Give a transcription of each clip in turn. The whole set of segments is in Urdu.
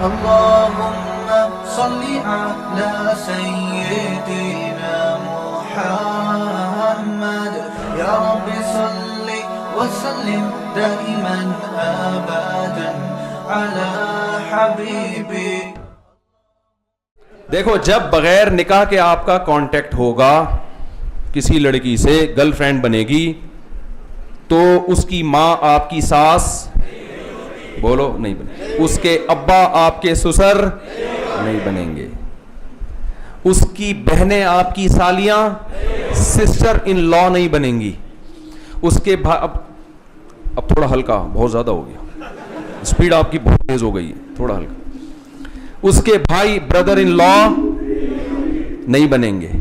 اللهم صل على سيدنا محمد يا رب صل وسلم دائما ابدا على حبيبي. دیکھو جب بغیر نکاح کے آپ کا کانٹیکٹ ہوگا کسی لڑکی سے, گرل فرینڈ بنے گی, تو اس کی ماں آپ کی ساس بولو نہیں بنے, اس کے ابا آپ کے سسر نہیں بنیں گے, اس کی بہنیں آپ کی سالیاں سسٹر ان لا نہیں بنیں گی, اس کے اب تھوڑا ہلکا, بہت زیادہ ہو گیا, اسپیڈ آپ کی بہت تیز ہو گئی ہے, تھوڑا ہلکا, اس کے بھائی بردر ان لا نہیں بنیں گے.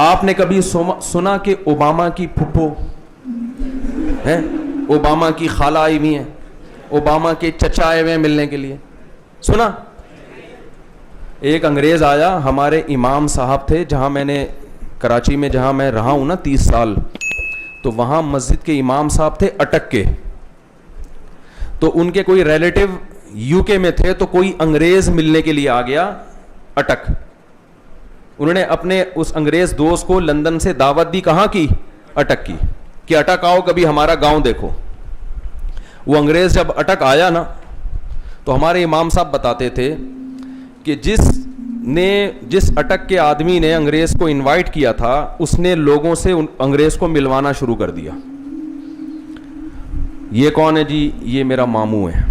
آپ نے کبھی سنا کہ اوباما کی پھپھو ہے, اوباما کی خالہ آئی ہوئی ہیں, اوباما کے چچا آئے ہوئے ہیں ملنے کے لیے, سنا؟ ایک انگریز آیا, ہمارے امام صاحب تھے جہاں میں نے کراچی میں جہاں میں رہا ہوں نا 30 سال, تو وہاں مسجد کے امام صاحب تھے اٹک کے, تو ان کے کوئی ریلیٹو یو کے میں تھے, تو کوئی انگریز ملنے کے لیے آ گیا اٹک, انہوں نے اپنے اس انگریز دوست کو لندن سے دعوت دی, کہاں کی؟ اٹک کی, کہ اٹک آؤ کبھی ہمارا گاؤں دیکھو. وہ انگریز جب اٹک آیا نا, تو ہمارے امام صاحب بتاتے تھے کہ جس اٹک کے آدمی نے انگریز کو انوائٹ کیا تھا, اس نے لوگوں سے انگریز کو ملوانا شروع کر دیا. یہ کون ہے جی؟ یہ میرا ماموں ہے.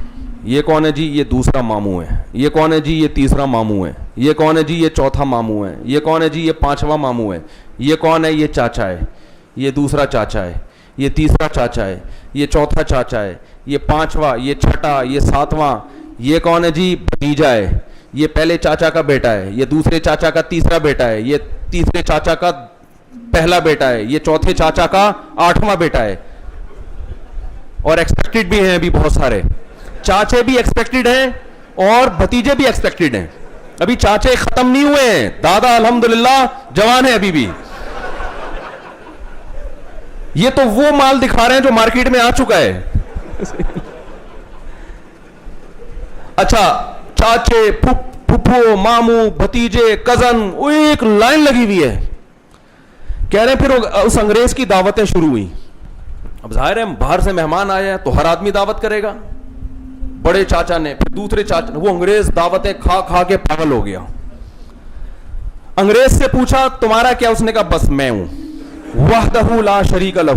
یہ کون ہے جی؟ یہ دوسرا ماموں ہے. یہ کون ہے جی؟ یہ تیسرا ماموں ہے. یہ کون ہے جی؟ یہ چوتھا ماموں ہے. یہ کون ہے جی؟ یہ پانچواں ماموں ہے. یہ کون ہے؟ یہ چاچا ہے. یہ دوسرا چاچا ہے. یہ تیسرا چاچا ہے. یہ چوتھا چاچا ہے. یہ پانچواں, یہ چھٹا, یہ ساتواں. یہ کون ہے جی؟ بھتیجا ہے. یہ پہلے چاچا کا بیٹا ہے. یہ دوسرے چاچا کا تیسرا بیٹا ہے. یہ تیسرے چاچا کا پہلا بیٹا ہے. یہ چوتھے چاچا کا 8واں بیٹا ہے. اور ایکسپیکٹڈ بھی ہیں ابھی بہت سارے, چاچے بھی ایکسپیکٹڈ ہیں اور بھتیجے بھی ایکسپیکٹڈ ہیں. ابھی چاچے ختم نہیں ہوئے ہیں, دادا الحمدللہ جوان ہے ابھی بھی. یہ تو وہ مال دکھا رہے ہیں جو مارکیٹ میں آ چکا ہے. اچھا, چاچے, پھپھو, ماموں, بھتیجے, کزن, ایک لائن لگی ہوئی ہے. کہہ رہے ہیں پھر اس انگریز کی دعوتیں شروع ہوئی. اب ظاہر ہے باہر سے مہمان آئے ہیں تو ہر آدمی دعوت کرے گا. بڑے چاچا نے, پھر دوسرے چاچا نے, وہ انگریز دعوتیں کھا کھا کے پاگل ہو گیا. انگریز سے پوچھا تمہارا کیا؟ اس نے کہا بس میں ہوں, وحدہ لا شریک لہ,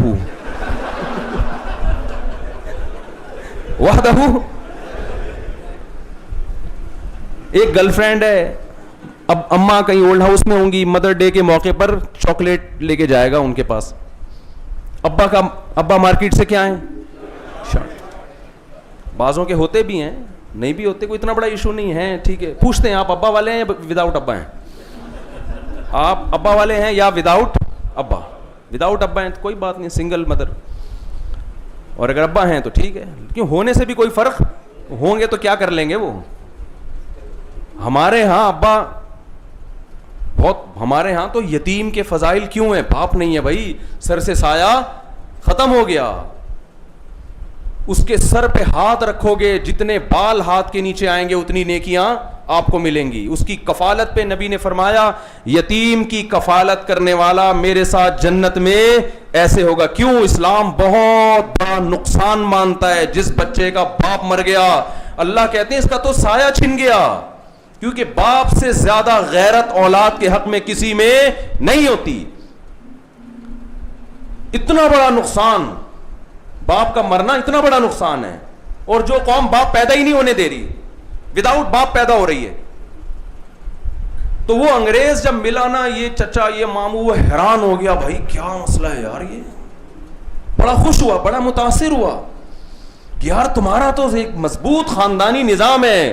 وحدہ. ایک گرل فرینڈ ہے, اب اماں کہیں اولڈ ہاؤس میں ہوں گی, مدر ڈے کے موقع پر چاکلیٹ لے کے جائے گا ان کے پاس. ابا مارکیٹ سے کیا آئیں؟ بعضوں کے ہوتے بھی ہیں, نہیں بھی ہوتے, کوئی اتنا بڑا ایشو نہیں ہے, ٹھیک ہے. پوچھتے ہیں آپ ابا والے ہیں یا وداؤٹ ابا ہیں؟ آپ ابا والے ہیں یا وداؤٹ ابا؟ وداؤٹ ابا ہیں تو کوئی بات نہیں, سنگل مدر. اور اگر ابا ہیں تو ٹھیک ہے, کیوں ہونے سے بھی کوئی فرق, ہوں گے تو کیا کر لیں گے وہ. ہمارے ہاں ابا بہت, ہمارے ہاں تو یتیم کے فضائل کیوں ہیں؟ باپ نہیں ہے بھائی, سر سے سایہ ختم ہو گیا. اس کے سر پہ ہاتھ رکھو گے, جتنے بال ہاتھ کے نیچے آئیں گے اتنی نیکیاں آپ کو ملیں گی. اس کی کفالت پہ نبی نے فرمایا یتیم کی کفالت کرنے والا میرے ساتھ جنت میں ایسے ہوگا. کیوں؟ اسلام بہت بڑا نقصان مانتا ہے جس بچے کا باپ مر گیا. اللہ کہتے ہیں اس کا تو سایہ چھن گیا, کیونکہ باپ سے زیادہ غیرت اولاد کے حق میں کسی میں نہیں ہوتی. اتنا بڑا نقصان, باپ کا مرنا اتنا بڑا نقصان ہے. اور جو قوم باپ پیدا ہی نہیں ہونے دے رہی, وداؤٹ باپ پیدا ہو رہی ہے. تو وہ انگریز جب ملا نا, یہ چچا, یہ ماموں, وہ حیران ہو گیا, بھائی کیا مسئلہ ہے یار. یہ بڑا خوش ہوا, بڑا متاثر ہوا کہ یار تمہارا تو ایک مضبوط خاندانی نظام ہے.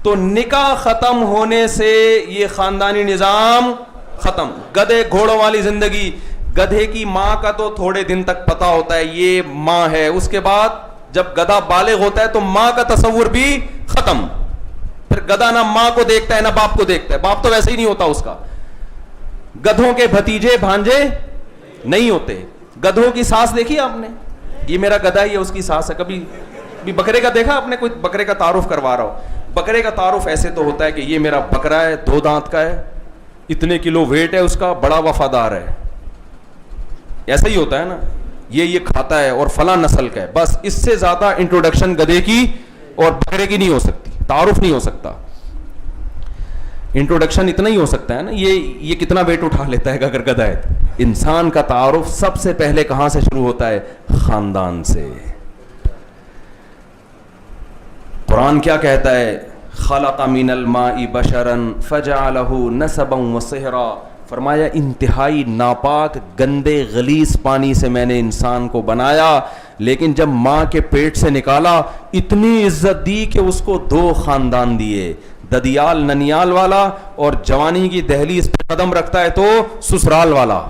تو نکاح ختم ہونے سے یہ خاندانی نظام ختم. گدھے گھوڑوں والی زندگی, گدھے کی ماں کا تو تھوڑے دن تک پتا ہوتا ہے یہ ماں ہے, اس کے بعد جب گدھا بالغ ہوتا ہے تو ماں کا تصور بھی ختم. پھر گدھا نہ ماں کو دیکھتا ہے نہ باپ کو دیکھتا ہے, باپ تو ویسے ہی نہیں ہوتا اس کا. گدھوں کے بھتیجے بھانجے نہیں ہوتے. گدھوں کی ساس دیکھی آپ نے؟ یہ میرا گدھا ہی ہے, اس کی ساس ہے. کبھی بکرے کا دیکھا آپ نے, کوئی بکرے کا تعارف کروا رہا ہو, بکرے کا تعارف ایسے تو ہوتا ہے کہ یہ میرا بکرا ہے, 2 دانت کا ہے, اتنے کلو ویٹ ہے اس کا, بڑا وفادار ہے, ایسا ہی ہوتا ہے نا, یہ کھاتا ہے اور فلاں نسل کا ہے. بس اس سے زیادہ انٹروڈکشن گدھے کی اور بکرے کی نہیں ہو سکتی, تعارف نہیں ہو سکتا, انٹروڈکشن اتنا ہی ہو سکتا ہے نا, یہ کتنا ویٹ اٹھا لیتا ہے اگر گدھا ہے. انسان کا تعارف سب سے پہلے کہاں سے شروع ہوتا ہے؟ خاندان سے. قرآن کیا کہتا ہے؟ خلق من الماء بشرا فجعلہ نسبا وصہرا, فرمایا انتہائی ناپاک گندے غلیظ پانی سے میں نے انسان کو بنایا, لیکن جب ماں کے پیٹ سے نکالا اتنی عزت دی کہ اس کو 2 خاندان دیے, ددیال ننیال والا, اور جوانی کی دہلیز پہ قدم رکھتا ہے تو سسرال والا.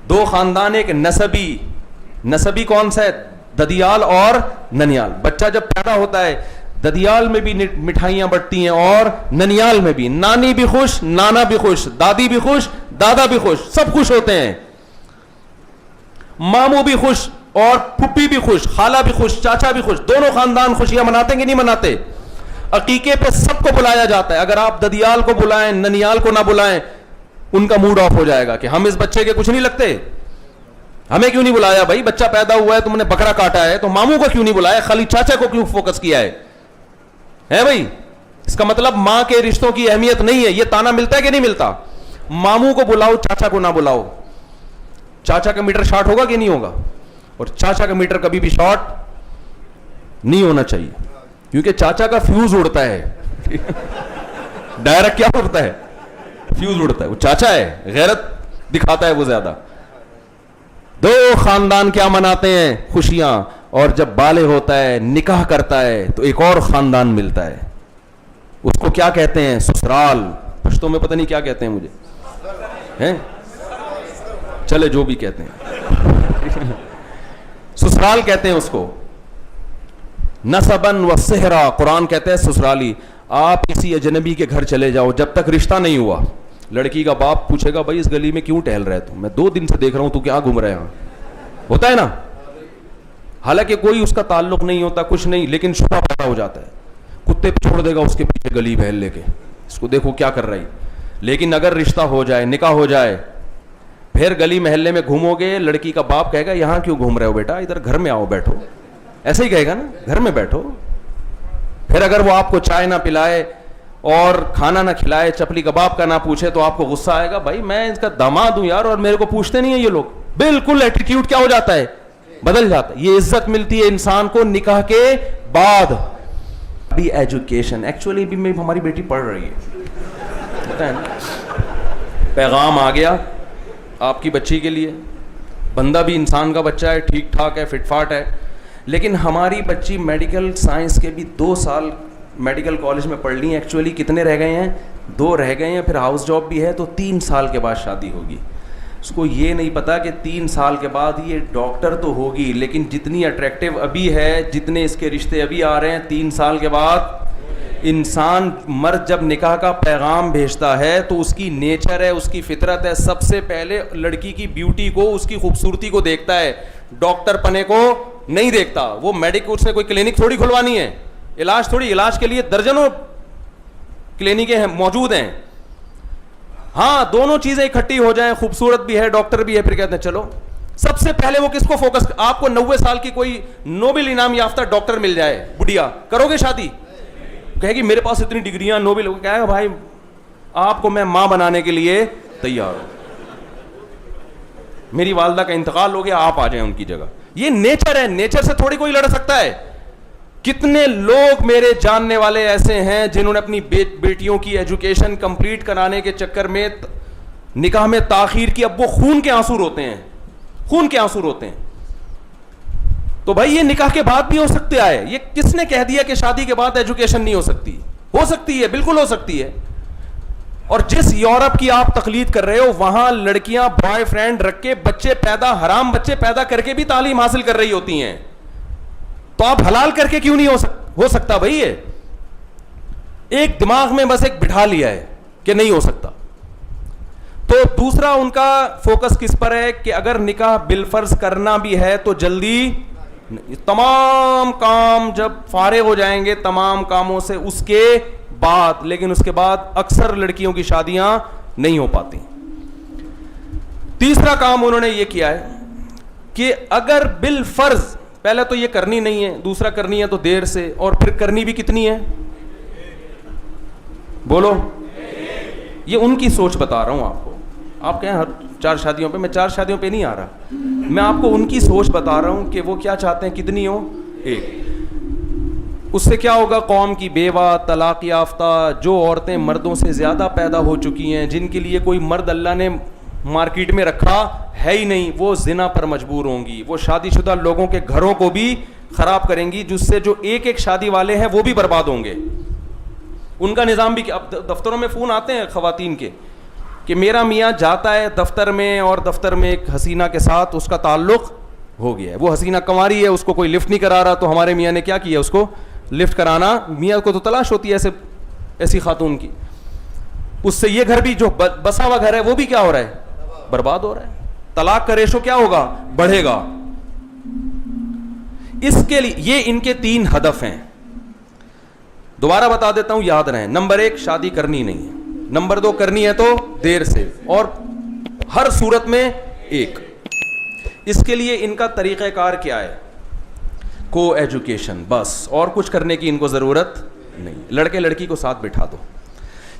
2 خاندان, ایک نسبی کون سا ہے؟ ددیال اور ننیال. بچہ جب پیدا ہوتا ہے ددیال میں بھی مٹھائیاں بٹتی ہیں اور ننیال میں بھی, نانی بھی خوش, نانا بھی خوش, دادی بھی خوش, دادا بھی خوش, سب خوش ہوتے ہیں, ماموں بھی خوش اور پھپھی بھی خوش, خالہ بھی خوش, چاچا بھی خوش, دونوں خاندان خوشیاں مناتے ہیں کہ نہیں مناتے؟ عقیقے پہ سب کو بلایا جاتا ہے. اگر آپ ددیال کو بلائیں ننیال کو نہ بلائیں ان کا موڈ آف ہو جائے گا کہ ہم اس بچے کے کچھ نہیں لگتے, ہمیں کیوں نہیں بلایا بھائی, بچہ پیدا ہوا ہے, تم نے بکرا کاٹا ہے تو ماموں کو کیوں نہیں بلایا, خالی چاچا کو کیوں فوکس کیا ہے بھائی؟ اس کا مطلب ماں کے رشتوں کی اہمیت نہیں ہے. یہ تانا ملتا ہے کہ نہیں ملتا؟ ماموں کو بلاؤ, چاچا کو نہ بلاؤ. چاچا کا میٹر شارٹ ہوگا کہ نہیں ہوگا؟ اور چاچا کا میٹر کبھی بھی شارٹ نہیں ہونا چاہیے, کیونکہ چاچا کا فیوز اڑتا ہے. ڈائریکٹ کیا اڑتا ہے؟ فیوز اڑتا ہے. وہ چاچا ہے, غیرت دکھاتا ہے وہ زیادہ. 2 خاندان کیا مناتے ہیں؟ خوشیاں. اور جب بالغ ہوتا ہے, نکاح کرتا ہے, تو ایک اور خاندان ملتا ہے, اس کو کیا کہتے ہیں؟ سسرال. پشتوں میں پتہ نہیں کیا کہتے ہیں مجھے, ہیں چلے جو بھی کہتے ہیں, سسرال کہتے ہیں اس کو. نسبا و صہرا, قرآن کہتا ہے سسرالی. آپ کسی اجنبی کے گھر چلے جاؤ, جب تک رشتہ نہیں ہوا, لڑکی کا باپ پوچھے گا بھائی اس گلی میں کیوں ٹہل رہے تم, میں 2 دن سے دیکھ رہا ہوں تو کیا گھوم رہے ہیں, ہوتا ہے نا, حالانکہ کوئی اس کا تعلق نہیں ہوتا, کچھ نہیں, لیکن شبہ پیدا ہو جاتا ہے. کتے چھوڑ دے گا اس کے پیچھے گلی بہل لے کے, اس کو دیکھو کیا کر رہی. لیکن اگر رشتہ ہو جائے, نکاح ہو جائے, پھر گلی محلے میں گھومو گے, لڑکی کا باپ کہے گا یہاں کیوں گھوم رہے ہو بیٹا, ادھر گھر میں آؤ بیٹھو, ایسا ہی کہے گا نا, گھر میں بیٹھو. پھر اگر وہ آپ کو چائے نہ پلائے اور کھانا نہ کھلائے, چپلی کباب کا نہ پوچھے, تو آپ کو غصہ آئے گا, بھائی میں اس کا داماد ہوں یار اور میرے کو پوچھتے نہیں ہیں یہ لوگ. بالکل ایٹیٹیوڈ کیا ہو جاتا ہے؟ بدل جاتا ہے. یہ عزت ملتی ہے انسان کو نکاح کے بعد. ابھی ایجوکیشن, ایکچولی بھی ہماری بیٹی پڑھ رہی ہے, پیغام آ گیا آپ کی بچی کے لیے. بندہ بھی انسان کا بچہ ہے, ٹھیک ٹھاک ہے, فٹ فاٹ ہے, لیکن ہماری بچی میڈیکل سائنس کے بھی 2 سال میڈیکل کالج میں پڑھ لی ہیں. ایکچولی کتنے رہ گئے ہیں؟ 2 رہ گئے ہیں. پھر ہاؤس جاب بھی ہے, تو 3 سال کے بعد شادی ہوگی. اس کو یہ نہیں پتا کہ 3 سال کے بعد یہ ڈاکٹر تو ہوگی, لیکن جتنی اٹریکٹیو ابھی ہے, جتنے اس کے رشتے ابھی آ رہے ہیں, 3 سال کے بعد انسان مرد جب نکاح کا پیغام بھیجتا ہے تو اس کی نیچر ہے, اس کی فطرت ہے, سب سے پہلے لڑکی کی بیوٹی کو, اس کی خوبصورتی کو دیکھتا ہے, ڈاکٹر پنے کو نہیں دیکھتا. وہ میڈیکل سے کوئی کلینک تھوڑی کھلوانی ہے, علاج تھوڑی, علاج کے لیے درجنوں کلینکیں موجود ہیں. ہاں دونوں چیزیں اکٹھی ہو جائیں, خوبصورت بھی ہے, ڈاکٹر بھی ہے, پھر کہتے ہیں چلو. سب سے پہلے وہ کس کو فوکس, آپ کو 90 سال کی کوئی نوبل انعام یافتہ ڈاکٹر مل جائے, بڑھیا, کرو گے شادی؟ کہے گی میرے پاس اتنی ڈگریاں, نوبل. کہے گا بھائی آپ کو میں ماں بنانے کے لیے تیار ہوں, میری والدہ کا انتقال ہو گیا, آپ آ جائیں ان کی جگہ. یہ نیچر ہے, نیچر سے تھوڑی کوئی لڑ سکتا ہے. کتنے لوگ میرے جاننے والے ایسے ہیں جنہوں نے اپنی بیٹیوں کی ایجوکیشن کمپلیٹ کرانے کے چکر میں نکاح میں تاخیر کی, اب وہ خون کے آنسو روتے ہیں, خون کے آنسو روتے ہیں. تو بھائی یہ نکاح کے بعد بھی ہو سکتا ہے. یہ کس نے کہہ دیا کہ شادی کے بعد ایجوکیشن نہیں ہو سکتی؟ ہو سکتی ہے, بالکل ہو سکتی ہے. اور جس یورپ کی آپ تقلید کر رہے ہو, وہاں لڑکیاں بوائے فرینڈ رکھ کے بچے پیدا, حرام بچے پیدا کر کے بھی تعلیم حاصل کر رہی ہوتی ہیں. تو آپ حلال کر کے کیوں نہیں ہو سکتا بھائی؟ یہ ایک دماغ میں بس ایک بٹھا لیا ہے کہ نہیں ہو سکتا. تو دوسرا ان کا فوکس کس پر ہے کہ اگر نکاح بالفرض کرنا بھی ہے تو جلدی تمام کام جب فارغ ہو جائیں گے تمام کاموں سے اس کے بعد, لیکن اس کے بعد اکثر لڑکیوں کی شادیاں نہیں ہو پاتی. تیسرا کام انہوں نے یہ کیا ہے کہ اگر بالفرض, پہلے تو یہ کرنی نہیں ہے, دوسرا کرنی ہے تو دیر سے, اور پھر کرنی بھی کتنی ہے, بولو, یہ ان کی سوچ بتا رہا ہوں آپ کو. آپ کہیں ہر 4 شادیوں پہ, میں 4 شادیوں پہ نہیں آ رہا, میں آپ کو ان کی سوچ بتا رہا ہوں کہ وہ کیا چاہتے ہیں, کتنی ہو, ایک. اس سے کیا ہوگا, قوم کی بیوہ, طلاق یافتہ, جو عورتیں مردوں سے زیادہ پیدا ہو چکی ہیں, جن کے لیے کوئی مرد اللہ نے مارکیٹ میں رکھا ہے ہی نہیں, وہ زنا پر مجبور ہوں گی, وہ شادی شدہ لوگوں کے گھروں کو بھی خراب کریں گی, جس سے جو ایک شادی والے ہیں وہ بھی برباد ہوں گے. ان کا نظام بھی, اب دفتروں میں فون آتے ہیں خواتین کے کہ میرا میاں جاتا ہے دفتر میں اور دفتر میں ایک حسینہ کے ساتھ اس کا تعلق ہو گیا ہے, وہ حسینہ کنواری ہے, اس کو کوئی لفٹ نہیں کرا رہا, تو ہمارے میاں نے کیا کیا, اس کو لفٹ کرانا. میاں کو تو تلاش ہوتی ہے ایسی خاتون کی, اس سے یہ گھر بھی جو بسا ہوا گھر ہے وہ بھی کیا ہو رہا ہے, برباد ہو رہا ہے. طلاق کا ریشو کیا ہوگا, بڑھے گا. اس کے لیے یہ ان کے 3 ہدف ہیں. دوبارہ بتا دیتا ہوں, یاد رہیں. نمبر 1, شادی کرنی نہیں ہے. نمبر 2, کرنی ہے تو دیر سے, اور ہر صورت میں ایک. اس کے لیے ان کا طریقہ کار کیا ہے, کو ایجوکیشن, بس, اور کچھ کرنے کی ان کو ضرورت نہیں. لڑکے لڑکی کو ساتھ بٹھا دو,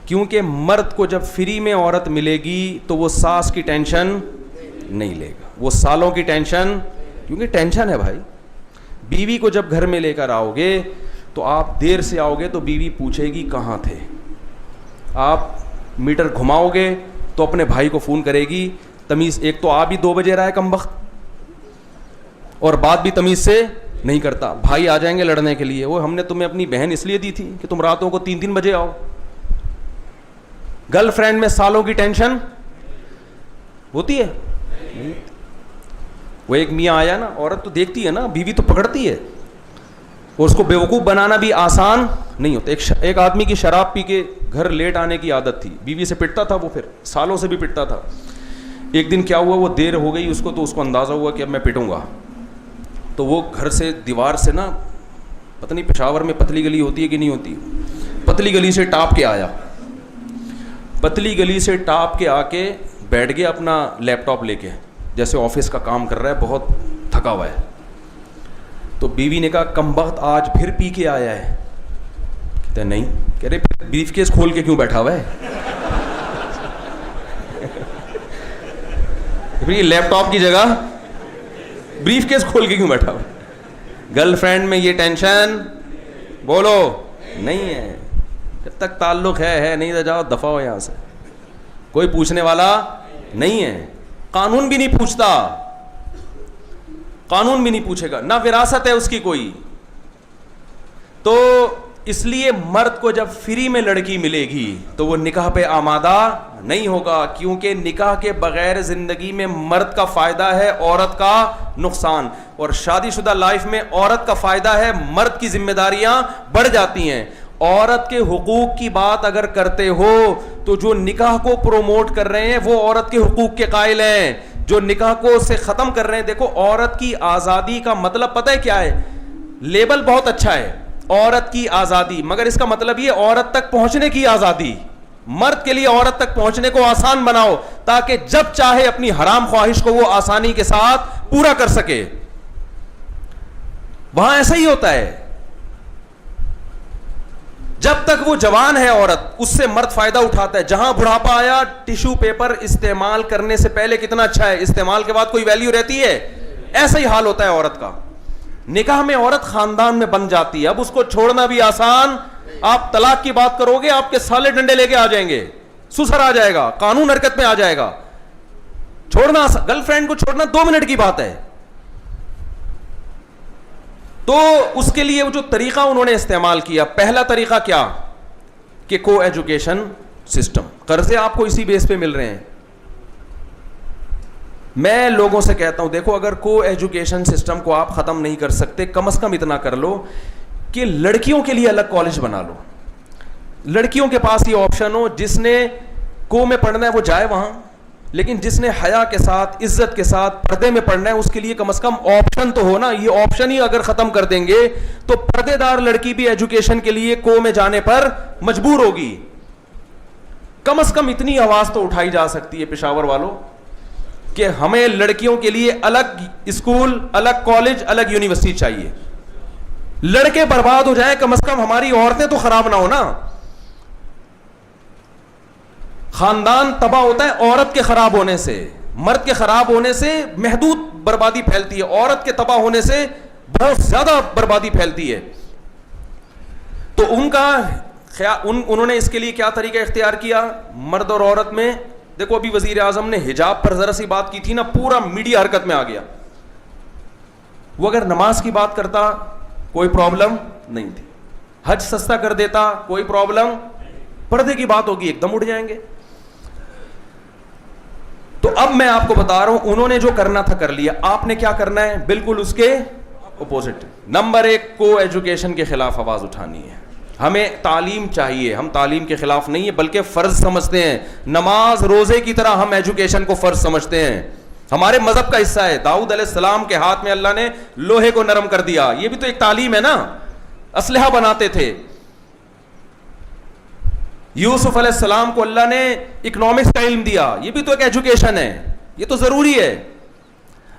کیونکہ مرد کو جب فری میں عورت ملے گی تو وہ ساس کی ٹینشن نہیں لے گا, وہ سالوں کی ٹینشن, کیونکہ ٹینشن ہے بھائی. بیوی کو جب گھر میں لے کر آؤ گے تو آپ دیر سے آؤ گے تو بیوی پوچھے گی کہاں تھے. آپ میٹر گھماؤ گے تو اپنے بھائی کو فون کرے گی, تمیز, ایک تو آپ بھی 2 بجے رہا ہے کم وقت, اور بات بھی تمیز سے نہیں کرتا. بھائی آ جائیں گے لڑنے کے لیے, وہ ہم نے تمہیں اپنی بہن اس لیے دی تھی کہ تم راتوں کو 3 بجے آؤ. گرل فرینڈ میں سالوں کی ٹینشن ہوتی ہے. وہ ایک میاں آیا نا, عورت تو دیکھتی ہے نا, بیوی تو پکڑتی ہے, اور اس کو بیوقوف بنانا بھی آسان نہیں ہوتا. ایک آدمی کی شراب پی کے گھر لیٹ آنے کی عادت تھی, بیوی سے پٹتا تھا, وہ پھر سالوں سے بھی پٹتا تھا. ایک دن کیا ہوا, وہ دیر ہو گئی اس کو, تو اس کو اندازہ ہوا کہ اب میں پٹوں گا, تو وہ گھر سے دیوار سے نا, پتہ نہیں پشاور میں پتلی گلی ہوتی ہے کہ نہیں ہوتی, پتلی گلی سے ٹاپ کے آیا, پتلی گلی سے ٹاپ کے آ کے بیٹھ گیا اپنا لیپ ٹاپ لے کے, جیسے آفس کا کام کر رہا ہے, بہت تھکا ہوا ہے. تو بیوی نے کہا کمبخت آج پھر پی کے آیا ہے. کہتے نہیں, کہہ رہے پھر بریف کیس کھول کے کیوں بیٹھا ہوا ہے, پھر لیپ ٹاپ کی جگہ بریف کیس کھول کے کیوں بیٹھا ہوا ہے. گرل فرینڈ میں یہ ٹینشن, بولو, نہیں ہے. جب تک تعلق ہے نہیں تو جاؤ دفع ہو یہاں سے, کوئی پوچھنے والا نہیں ہے. قانون بھی نہیں پوچھتا, قانون بھی نہیں پوچھے گا, نہ وراثت ہے اس کی کوئی. تو اس لیے مرد کو جب فری میں لڑکی ملے گی تو وہ نکاح پہ آمادہ نہیں ہوگا, کیونکہ نکاح کے بغیر زندگی میں مرد کا فائدہ ہے, عورت کا نقصان. اور شادی شدہ لائف میں عورت کا فائدہ ہے, مرد کی ذمہ داریاں بڑھ جاتی ہیں. عورت کے حقوق کی بات اگر کرتے ہو تو جو نکاح کو پروموٹ کر رہے ہیں وہ عورت کے حقوق کے قائل ہیں, جو نکاح کو سے ختم کر رہے ہیں. دیکھو, عورت کی آزادی کا مطلب پتہ ہے کیا ہے, لیبل بہت اچھا ہے, عورت کی آزادی, مگر اس کا مطلب یہ عورت تک پہنچنے کی آزادی. مرد کے لیے عورت تک پہنچنے کو آسان بناؤ تاکہ جب چاہے اپنی حرام خواہش کو وہ آسانی کے ساتھ پورا کر سکے. وہاں ایسا ہی ہوتا ہے, جب تک وہ جوان ہے عورت, اس سے مرد فائدہ اٹھاتا ہے. جہاں بڑھاپا آیا, ٹیشو پیپر استعمال کرنے سے پہلے کتنا اچھا ہے, استعمال کے بعد کوئی ویلیو رہتی ہے. ایسا ہی حال ہوتا ہے عورت کا. نکاح میں عورت خاندان میں بن جاتی ہے, اب اس کو چھوڑنا بھی آسان. آپ طلاق کی بات کرو گے, آپ کے سالے ڈنڈے لے کے آ جائیں گے, سسر آ جائے گا, قانون حرکت میں آ جائے گا. چھوڑنا, گرل فرینڈ کو چھوڑنا 2 منٹ کی بات ہے. تو اس کے لیے وہ جو طریقہ انہوں نے استعمال کیا, پہلا طریقہ کیا کہ کو ایجوکیشن سسٹم. قرضے آپ کو اسی بیس پہ مل رہے ہیں. میں لوگوں سے کہتا ہوں, دیکھو, اگر کو ایجوکیشن سسٹم کو آپ ختم نہیں کر سکتے, کم از کم اتنا کر لو کہ لڑکیوں کے لیے الگ کالج بنا لو. لڑکیوں کے پاس یہ آپشن ہو, جس نے کو میں پڑھنا ہے وہ جائے وہاں, لیکن جس نے حیا کے ساتھ عزت کے ساتھ پردے میں پڑھنا ہے اس کے لیے کم از کم آپشن تو ہو نا. یہ آپشن ہی اگر ختم کر دیں گے تو پردے دار لڑکی بھی ایجوکیشن کے لیے کو میں جانے پر مجبور ہوگی. کم از کم اتنی آواز تو اٹھائی جا سکتی ہے پشاور والوں کہ ہمیں لڑکیوں کے لیے الگ اسکول, الگ کالج, الگ یونیورسٹی چاہیے. لڑکے برباد ہو جائیں, کم از کم ہماری عورتیں تو خراب نہ ہو نا. خاندان تباہ ہوتا ہے عورت کے خراب ہونے سے, مرد کے خراب ہونے سے محدود بربادی پھیلتی ہے, عورت کے تباہ ہونے سے بہت زیادہ بربادی پھیلتی ہے. تو ان کا انہوں نے اس کے لیے کیا طریقہ اختیار کیا مرد اور عورت میں. دیکھو ابھی وزیر اعظم نے حجاب پر ذرا سی بات کی تھی نا, پورا میڈیا حرکت میں آ گیا. وہ اگر نماز کی بات کرتا کوئی پرابلم نہیں تھی, حج سستا کر دیتا کوئی پرابلم, پردے کی بات ہوگی ایک دم اٹھ جائیں گے. تو اب میں آپ کو بتا رہا ہوں انہوں نے جو کرنا تھا کر لیا, آپ نے کیا کرنا ہے بالکل اس کے اپوزٹ. نمبر 1, کو ایجوکیشن کے خلاف آواز اٹھانی ہے. ہمیں تعلیم چاہیے, ہم تعلیم کے خلاف نہیں ہے بلکہ فرض سمجھتے ہیں. نماز روزے کی طرح ہم ایجوکیشن کو فرض سمجھتے ہیں, ہمارے مذہب کا حصہ ہے. داؤد علیہ السلام کے ہاتھ میں اللہ نے لوہے کو نرم کر دیا, یہ بھی تو ایک تعلیم ہے نا. اسلحہ بناتے تھے. یوسف علیہ السلام کو اللہ نے اکنامکس کا علم دیا, یہ بھی تو ایک ایجوکیشن ہے, یہ تو ضروری ہے.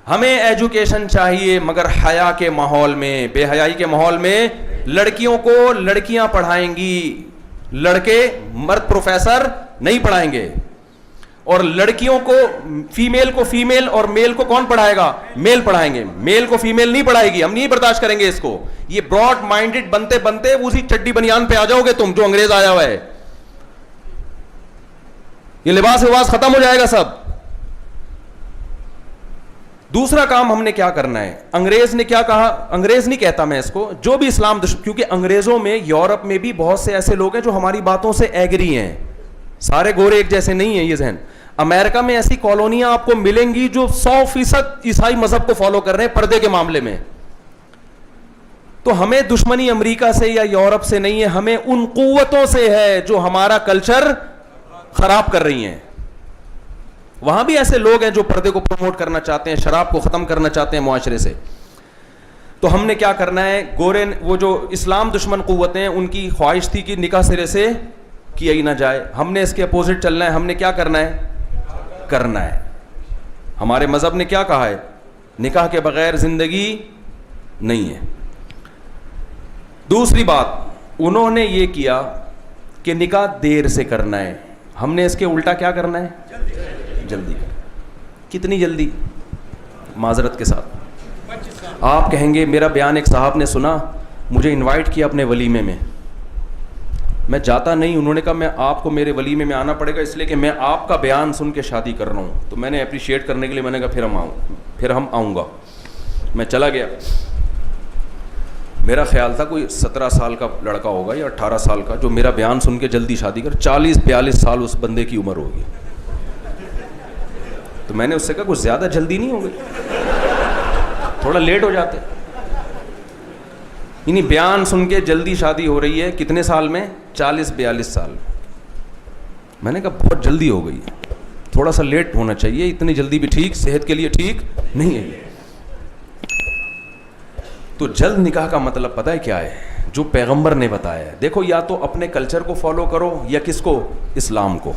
ہمیں ایجوکیشن چاہیے مگر حیا کے ماحول میں, بے حیائی کے ماحول میں. لڑکیوں کو لڑکیاں پڑھائیں گی, لڑکے مرد پروفیسر نہیں پڑھائیں گے. اور لڑکیوں کو فیمیل اور میل کو کون پڑھائے گا؟ میل پڑھائیں گے. میل کو فیمیل نہیں پڑھائے گی, ہم نہیں برداشت کریں گے اس کو. یہ براڈ مائنڈڈ بنتے بنتے اسی چڈی بنیان پہ آ جاؤ گے تم جو انگریز آیا ہوا ہے. یہ لباس ختم ہو جائے گا سب. دوسرا کام ہم نے کیا کرنا ہے, انگریز نے کیا کہا, انگریز نہیں کہتا میں اس کو, جو بھی اسلام کیونکہ انگریزوں میں یورپ میں بھی بہت سے ایسے لوگ ہیں جو ہماری باتوں سے ایگری ہیں, سارے گورے ایک جیسے نہیں ہیں, یہ ذہن. امریکہ میں ایسی کالونیاں آپ کو ملیں گی جو 100% عیسائی مذہب کو فالو کر رہے ہیں پردے کے معاملے میں. تو ہمیں دشمنی امریکہ سے یا یورپ سے نہیں ہے, ہمیں ان قوتوں سے ہے جو ہمارا کلچر خراب کر رہی ہیں. وہاں بھی ایسے لوگ ہیں جو پردے کو پروموٹ کرنا چاہتے ہیں, شراب کو ختم کرنا چاہتے ہیں معاشرے سے. تو ہم نے کیا کرنا ہے, گورے وہ جو اسلام دشمن قوتیں ہیں ان کی خواہش تھی کہ نکاح سرے سے کیا ہی نہ جائے. ہم نے اس کے اپوزٹ چلنا ہے. ہم نے کیا کرنا ہے ہمارے مذہب نے کیا کہا ہے, نکاح کے بغیر زندگی نہیں ہے. دوسری بات انہوں نے یہ کیا کہ نکاح دیر سے کرنا ہے, ہم نے اس کے الٹا کیا کرنا ہے, جلدی. کتنی جلدی؟ معذرت کے ساتھ آپ کہیں گے میرا بیان ایک صاحب نے سنا, مجھے انوائٹ کیا اپنے ولیمے میں, میں جاتا نہیں. انہوں نے کہا میں آپ کو میرے ولیمے میں آنا پڑے گا اس لیے کہ میں آپ کا بیان سن کے شادی کر رہا ہوں. تو میں نے اپریشیٹ کرنے کے لیے میں نے کہا پھر ہم آؤں گا. میں چلا گیا. میرا خیال تھا کوئی 17 سال کا لڑکا ہوگا یا 18 سال کا جو میرا بیان سن کے جلدی شادی کر. 40-42 سال اس بندے کی عمر ہوگی. تو میں نے اس سے کہا کچھ زیادہ جلدی نہیں ہوگی, تھوڑا لیٹ ہو جاتے. یعنی بیان سن کے جلدی شادی ہو رہی ہے کتنے سال میں؟ 40-42 سال. میں نے کہا بہت جلدی ہو گئی, تھوڑا سا لیٹ ہونا چاہیے, اتنی جلدی بھی ٹھیک صحت کے لیے ٹھیک نہیں ہے. تو جلد نکاح کا مطلب پتہ ہے کیا ہے, جو پیغمبر نے بتایا ہے. دیکھو یا تو اپنے کلچر کو فالو کرو یا کس کو, اسلام کو.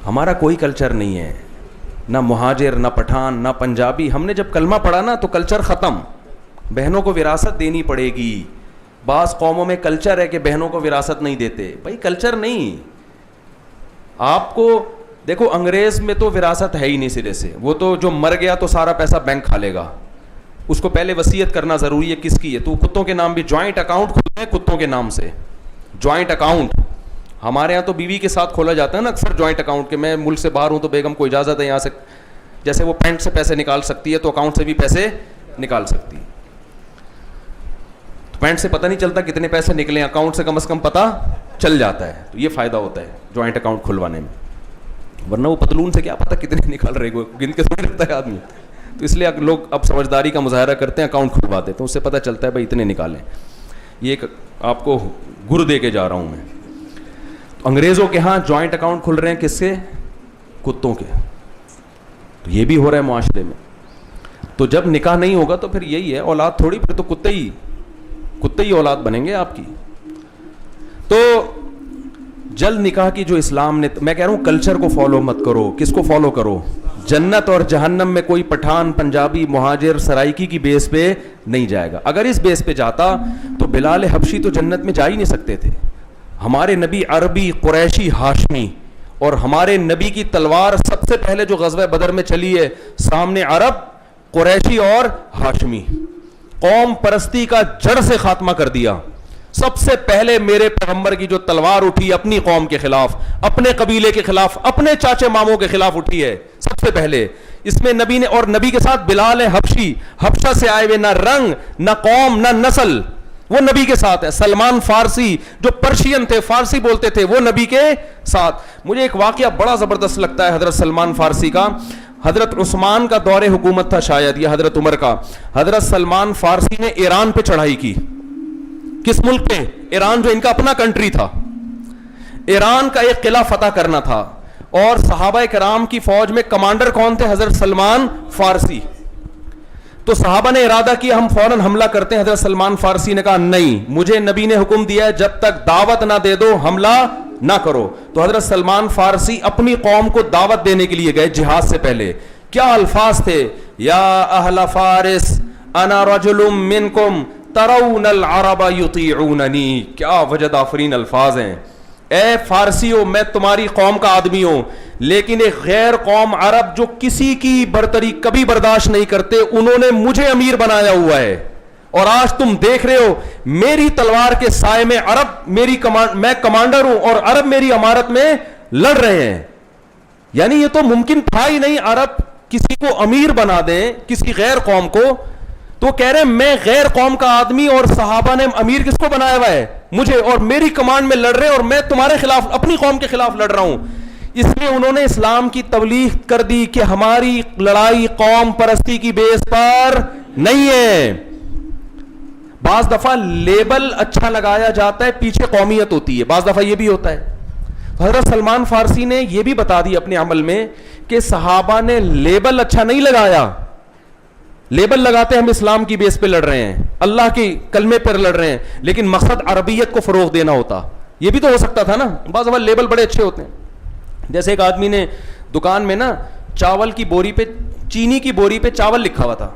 ہمارا کوئی کلچر نہیں ہے, نہ مہاجر, نہ پٹھان, نہ پنجابی. ہم نے جب کلمہ پڑھا نا تو کلچر ختم. بہنوں کو وراثت دینی پڑے گی. بعض قوموں میں کلچر ہے کہ بہنوں کو وراثت نہیں دیتے. بھائی کلچر نہیں. آپ کو دیکھو انگریز میں تو وراثت ہے ہی نہیں سرے سے, وہ تو جو مر گیا تو سارا پیسہ بینک کھا لے گا. اس کو پہلے وصیت کرنا ضروری ہے کس کی ہے. تو کتوں کے نام بھی جوائنٹ اکاؤنٹ کھلتے ہیں کتوں کے نام سے, جوائنٹ اکاؤنٹ. ہمارے یہاں تو بیوی کے ساتھ کھولا جاتا ہے نا اکثر جوائنٹ اکاؤنٹ کے. میں ملک سے باہر ہوں تو بیگم کو اجازت ہے یہاں سے, جیسے وہ پینٹ سے پیسے نکال سکتی ہے تو اکاؤنٹ سے بھی پیسے نکال سکتی ہے. پینٹ سے پتہ نہیں چلتا کتنے پیسے نکلے, اکاؤنٹ سے کم از کم پتہ چل جاتا ہے. تو یہ فائدہ ہوتا ہے جوائنٹ اکاؤنٹ کھلوانے میں, ورنہ وہ پتلون سے کیا پتہ کتنے نکال رہے گا, گن کے تھوڑی رکھتا ہے آدمی. تو اس لیے لوگ اب سمجھداری کا مظاہرہ کرتے ہیں, اکاؤنٹ کھلوا دیتے ہیں, اس سے پتہ چلتا ہے بھائی اتنے نکالیں. یہ ایک آپ کو گر دے کے جا رہا ہوں میں. تو انگریزوں کے ہاں جوائنٹ اکاؤنٹ کھل رہے ہیں کس سے, کتوں کے. تو یہ بھی ہو رہا ہے معاشرے میں. تو جب نکاح نہیں ہوگا تو پھر یہی ہے, اولاد تھوڑی, پھر تو کتے ہی اولاد بنیں گے آپ کی. تو جلد نکاح کی جو اسلام نے, میں کہہ رہا ہوں کلچر کو فالو مت کرو. کس کو فالو کرو؟ جنت اور جہنم میں کوئی پٹھان, پنجابی, مہاجر, سرائکی کی بیس پہ نہیں جائے گا. اگر اس بیس پہ جاتا تو بلال حبشی تو جنت میں جا ہی نہیں سکتے تھے. ہمارے نبی عربی, قریشی, ہاشمی, اور ہمارے نبی کی تلوار سب سے پہلے جو غزوہ بدر میں چلی ہے, سامنے عرب, قریشی اور ہاشمی. قوم پرستی کا جڑ سے خاتمہ کر دیا. سب سے پہلے میرے پیغمبر کی جو تلوار اٹھی اپنی قوم کے خلاف, اپنے قبیلے کے خلاف, اپنے چاچے ماموں کے خلاف اٹھی ہے سب سے پہلے. اس میں نبی نے, اور نبی کے ساتھ بلال حبشی, حبشہ سے آئے ہوئے, نہ رنگ نہ قوم نہ نسل, وہ نبی کے ساتھ ہے. سلمان فارسی جو پرشین تھے, فارسی بولتے تھے, وہ نبی کے ساتھ. مجھے ایک واقعہ بڑا زبردست لگتا ہے حضرت سلمان فارسی کا. حضرت عثمان کا دور حکومت تھا شاید, یا حضرت عمر کا. حضرت سلمان فارسی نے ایران پہ چڑھائی کی. کس ملک پہ؟ ایران, جو ان کا اپنا کنٹری تھا. ایران کا ایک قلعہ فتح کرنا تھا, اور صحابہ کرام کی فوج میں کمانڈر کون تھے؟ حضرت سلمان فارسی. تو صحابہ نے ارادہ کیا ہم فوراً حملہ کرتے ہیں. حضرت سلمان فارسی نے کہا نہیں, مجھے نبی نے حکم دیا ہے جب تک دعوت نہ دے دو حملہ نہ کرو. تو حضرت سلمان فارسی اپنی قوم کو دعوت دینے کے لیے گئے جہاد سے پہلے. کیا الفاظ تھے؟ یا اہل فارس انا رجل منکم ترون العرب یطیعوننی. کیا وجد آفرین الفاظ ہیں. اے فارسیوں, میں تمہاری قوم کا آدمی ہوں, لیکن ایک غیر قوم عرب جو کسی کی برتری کبھی برداشت نہیں کرتے, انہوں نے مجھے امیر بنایا ہوا ہے. اور آج تم دیکھ رہے ہو میری تلوار کے سائے میں عرب میں کمانڈر ہوں, اور عرب میری امارت میں لڑ رہے ہیں. یعنی یہ تو ممکن تھا ہی نہیں عرب کسی کو امیر بنا دیں, کسی غیر قوم کو. تو کہہ رہے ہیں میں غیر قوم کا آدمی, اور صحابہ نے امیر کس کو بنایا ہوا ہے؟ مجھے, اور میری کمانڈ میں لڑ رہے ہیں, اور میں تمہارے خلاف, اپنی قوم کے خلاف لڑ رہا ہوں. اس میں انہوں نے اسلام کی تبلیغ کر دی کہ ہماری لڑائی قوم پرستی کی بیس پر نہیں ہے. بعض دفعہ لیبل اچھا لگایا جاتا ہے, پیچھے قومیت ہوتی ہے. بعض دفعہ یہ بھی ہوتا ہے. حضرت سلمان فارسی نے یہ بھی بتا دی اپنے عمل میں کہ صحابہ نے لیبل اچھا نہیں لگایا. لیبل لگاتے ہم اسلام کی بیس پہ لڑ رہے ہیں, اللہ کی کلمے پر لڑ رہے ہیں, لیکن مقصد عربیت کو فروغ دینا ہوتا. یہ بھی تو ہو سکتا تھا نا. بعض دفعہ لیبل بڑے اچھے ہوتے ہیں. جیسے ایک آدمی نے دکان میں نا چاول کی بوری پہ, چینی کی بوری پہ چاول لکھا ہوا تھا.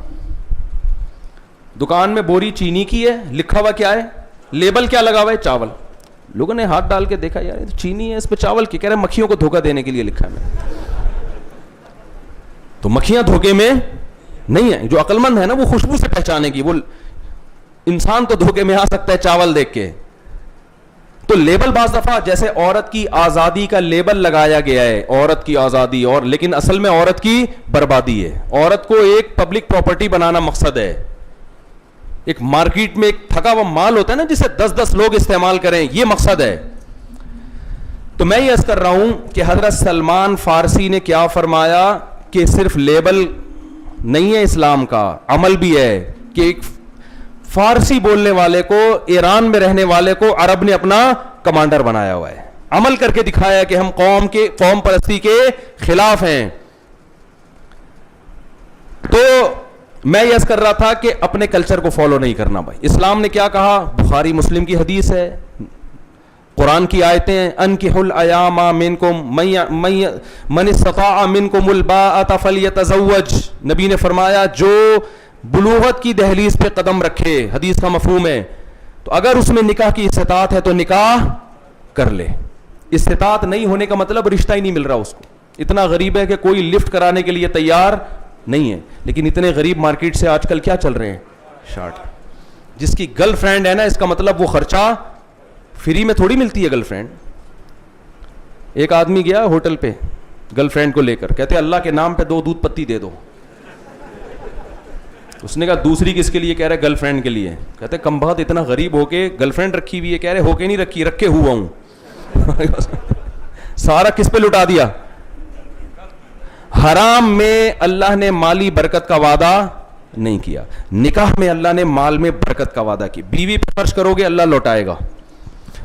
دکان میں بوری چینی کی ہے, لکھا ہوا کیا ہے؟ لیبل کیا لگا ہوا ہے؟ چاول. لوگوں نے ہاتھ ڈال کے دیکھا, یار یہ تو چینی ہے, اس پہ چاول کی. کہہ رہے مکھیوں کو دھوکہ دینے کے لیے لکھا ہے میں. تو مکھیاں دھوکے میں نہیں ہے. جو عقل مند ہے نا وہ خوشبو سے پہچانے کی. وہ انسان تو دھوکے میں آ سکتا ہے چاول دیکھ کے. تو لیبل بعض دفعہ, جیسے عورت کی آزادی کا لیبل لگایا گیا ہے, عورت کی آزادی, اور لیکن اصل میں عورت کی بربادی ہے. عورت کو ایک پبلک پراپرٹی بنانا مقصد ہے. ایک مارکیٹ میں ایک تھکا ہوا مال ہوتا ہے نا جسے 10 لوگ استعمال کریں, یہ مقصد ہے. تو میں یہ عرض کر رہا ہوں کہ حضرت سلمان فارسی نے کیا فرمایا کہ صرف لیبل نہیں ہے اسلام کا, عمل بھی ہے. کہ ایک فارسی بولنے والے کو, ایران میں رہنے والے کو عرب نے اپنا کمانڈر بنایا ہوا ہے. عمل کر کے دکھایا کہ ہم قوم پرستی کے خلاف ہیں. تو میں یہ عرض کر رہا تھا کہ اپنے کلچر کو فالو نہیں کرنا بھائی. اسلام نے کیا کہا؟ بخاری مسلم کی حدیث ہے, قرآن کی آیتیں ہیں, انکحوا الایام منکم من استطاع منکم الباءۃ فلیتزوج. نبی نے فرمایا جو بلوغت کی دہلیز پہ قدم رکھے, حدیث کا مفہوم ہے, تو اگر اس میں نکاح کی استطاعت ہے تو نکاح کر لے. استطاعت نہیں ہونے کا مطلب رشتہ ہی نہیں مل رہا اس کو. اتنا غریب ہے کہ کوئی لفٹ کرانے کے لیے تیار نہیں ہے. لیکن اتنے غریب مارکیٹ سے آج کل کیا چل رہے ہیں؟ شارٹ. جس کی گرل فرینڈ ہے نا, اس کا مطلب وہ خرچہ فری میں تھوڑی ملتی ہے گرل فرینڈ. ایک آدمی گیا ہوٹل پہ گرل فرینڈ کو لے کر, کہتے اللہ کے نام پہ 2 دودھ پتی دے دو. اس نے کہا دوسری کس کے لیے؟ کہہ رہے گرل فرینڈ کے لیے. کہتے کم بخت اتنا غریب ہو کے گرل فرینڈ رکھی ہوئی ہے. کہہ رہے ہو کے نہیں رکھی, رکھے ہوا ہوں. سارا کس پہ لٹا دیا؟ حرام میں اللہ نے مالی برکت کا وعدہ نہیں کیا, نکاح میں اللہ نے مال میں برکت کا وعدہ کی. بیوی پہ خرچ کرو گے اللہ لوٹائے گا.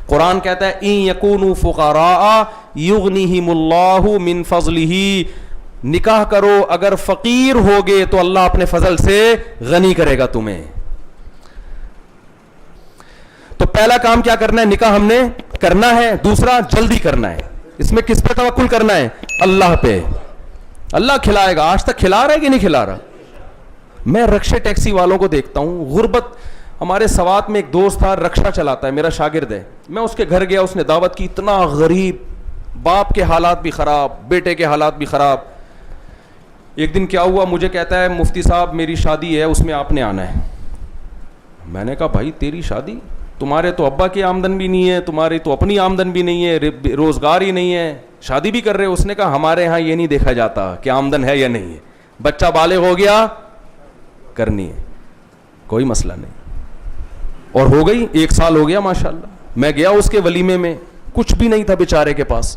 قرآن کہتا ہے ان یکونوا فقراء یغنیہم اللہ من فضلہ, نکاح کرو, اگر فقیر ہوگے تو اللہ اپنے فضل سے غنی کرے گا تمہیں. تو پہلا کام کیا کرنا ہے, نکاح ہم نے کرنا ہے. دوسرا جلدی کرنا ہے. اس میں کس پہ توکل کرنا ہے؟ اللہ پہ. اللہ کھلائے گا. آج تک کھلا رہا ہے کہ نہیں کھلا رہا؟ میں رکشے ٹیکسی والوں کو دیکھتا ہوں. غربت, ہمارے سوات میں ایک دوست تھا, رکشہ چلاتا ہے, میرا شاگرد ہے. میں اس کے گھر گیا, اس نے دعوت کی, اتنا غریب, باپ کے حالات بھی خراب, بیٹے کے حالات بھی خراب. ایک دن کیا ہوا, مجھے کہتا ہے مفتی صاحب میری شادی ہے, اس میں آپ نے آنا ہے. میں نے کہا بھائی تیری شادی, تمہارے تو ابا کی آمدن بھی نہیں ہے, تمہاری تو اپنی آمدن بھی نہیں ہے, روزگار ہی نہیں ہے, شادی بھی کر رہے. اس نے کہا ہمارے ہاں یہ نہیں دیکھا جاتا کہ آمدن ہے یا نہیں ہے, بچہ بالغ ہو گیا کرنی ہے, کوئی مسئلہ نہیں. اور ہو گئی, 1 سال ہو گیا ماشاءاللہ. میں گیا اس کے ولیمے میں, کچھ بھی نہیں تھا بیچارے کے پاس.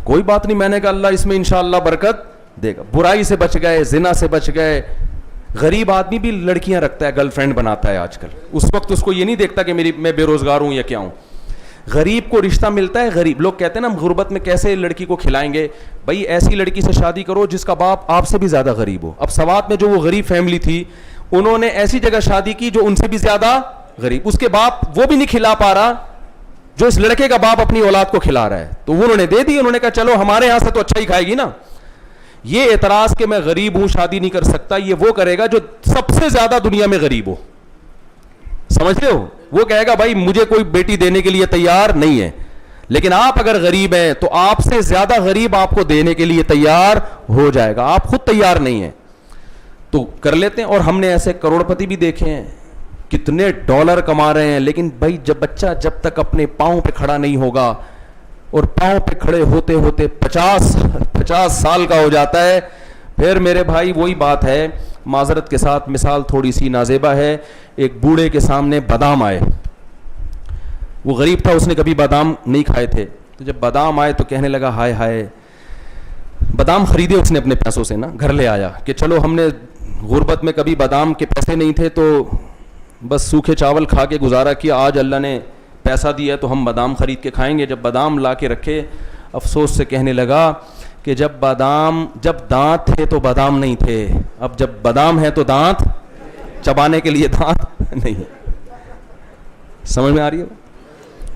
کوئی بات نہیں, میں نے کہا اللہ اس میں انشاءاللہ برکت دے گا. برائی سے بچ گئے, زنا سے بچ گئے. غریب آدمی بھی لڑکیاں رکھتا ہے, گرل فرینڈ بناتا ہے آج کل. اس وقت اس کو یہ نہیں دیکھتا کہ میں بے روزگار ہوں یا کیا ہوں. غریب کو رشتہ ملتا ہے. غریب لوگ کہتے ہیں نا غربت میں کیسے لڑکی کو کھلائیں گے, بھائی ایسی لڑکی سے شادی کرو جس کا باپ آپ سے بھی زیادہ غریب ہو. اب سوات میں جو وہ غریب فیملی تھی, انہوں نے ایسی جگہ شادی کی جو ان سے بھی زیادہ غریب. اس کے باپ وہ بھی نہیں کھلا پا رہا جو اس لڑکے کا باپ اپنی اولاد کو کھلا رہا ہے, تو انہوں نے دے دی. انہوں نے کہا چلو ہمارے یہاں سے تو اچھا ہی کھائے گی نا. یہ اعتراض کہ میں غریب ہوں شادی نہیں کر سکتا, یہ وہ کرے گا جو سب سے زیادہ دنیا میں غریب ہو. سمجھ رہے ہو؟ وہ کہے گا بھائی مجھے کوئی بیٹی دینے کے لیے تیار نہیں ہے, لیکن آپ اگر غریب ہیں تو آپ سے زیادہ غریب آپ کو دینے کے لیے تیار ہو جائے گا. آپ خود تیار نہیں ہیں تو کر لیتے ہیں. اور ہم نے ایسے کروڑ پتی بھی دیکھے ہیں, کتنے ڈالر کما رہے ہیں, لیکن بھائی جب تک اپنے پاؤں پہ کھڑا نہیں ہوگا, اور پاؤں پہ کھڑے ہوتے ہوتے 50 سال کا ہو جاتا ہے, پھر میرے بھائی وہی بات ہے. معذرت کے ساتھ مثال تھوڑی سی نازیبا ہے. ایک بوڑھے کے سامنے بادام آئے, وہ غریب تھا, اس نے کبھی بادام نہیں کھائے تھے, تو جب بادام آئے تو کہنے لگا ہائے ہائے. بادام خریدے اس نے اپنے پیسوں سے نا, گھر لے آیا کہ چلو ہم نے غربت میں کبھی بادام کے پیسے نہیں تھے تو بس سوکھے چاول کھا کے گزارا کیا, آج اللہ نے پیسہ دیا ہے تو ہم بادام خرید کے کھائیں گے. جب بادام لا کے رکھے, افسوس سے کہنے لگا کہ جب دانت تھے تو بادام نہیں تھے, اب جب بادام ہے تو دانت چبانے کے لیے دانت نہیں ہے. سمجھ میں آ رہی ہے؟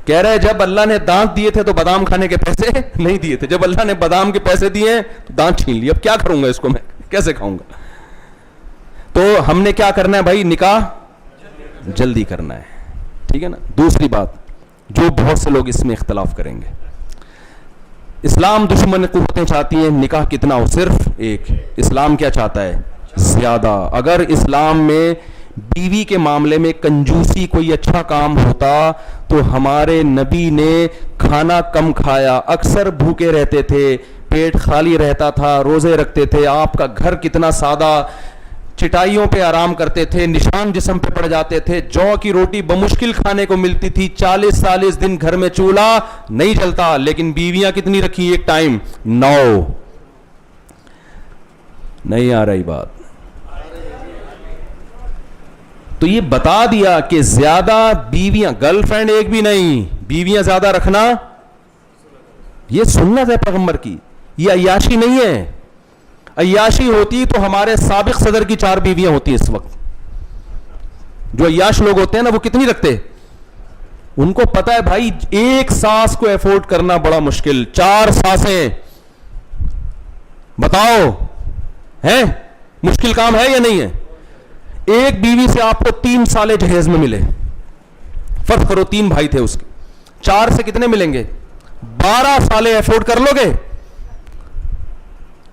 کہہ رہے جب اللہ نے دانت دیے تھے تو بادام کھانے کے پیسے نہیں دیے تھے, جب اللہ نے بادام کے پیسے دیے تو دانت چھین لیے, اب کیا کروں گا اس کو, میں کیسے کھاؤں گا. تو ہم نے کیا کرنا ہے بھائی, نکاح جلدی کرنا ہے, ٹھیک ہے نا. دوسری بات جو بہت سے لوگ اس میں اختلاف کریں گے, اسلام دشمن قوتیں چاہتی ہیں نکاح کتنا ہو, صرف ایک. اسلام کیا چاہتا ہے؟ زیادہ. اگر اسلام میں بیوی کے معاملے میں کنجوسی کوئی اچھا کام ہوتا تو ہمارے نبی نے کھانا کم کھایا, اکثر بھوکے رہتے تھے, پیٹ خالی رہتا تھا, روزے رکھتے تھے. آپ کا گھر کتنا سادہ, چٹائیوں پہ آرام کرتے تھے, نشان جسم پہ پڑ جاتے تھے, جو کی روٹی بمشکل کھانے کو ملتی تھی, 40 دن گھر میں چولہا نہیں جلتا, لیکن بیویاں کتنی رکھی ایک ٹائم 9. نہیں آ رہی بات؟ تو یہ بتا دیا کہ زیادہ بیویاں, گرل فرینڈ ایک بھی نہیں, بیویاں زیادہ رکھنا یہ سنت ہے پیغمبر کی, یہ عیاشی نہیں ہے. عیاشی ہوتی تو ہمارے سابق صدر کی 4 بیویاں ہوتی اس وقت. جو عیاش لوگ ہوتے ہیں نا وہ کتنی رکھتے, ان کو پتا ہے بھائی ایک ساس کو افورڈ کرنا بڑا مشکل, 4 ساسیں بتاؤ ہے مشکل کام ہے یا نہیں ہے. ایک بیوی سے آپ کو 3 سالے جہیز میں ملے, فرض کرو 3 بھائی تھے اس کے, 4 سے کتنے ملیں گے, 12 سالے افورڈ کر لو گے.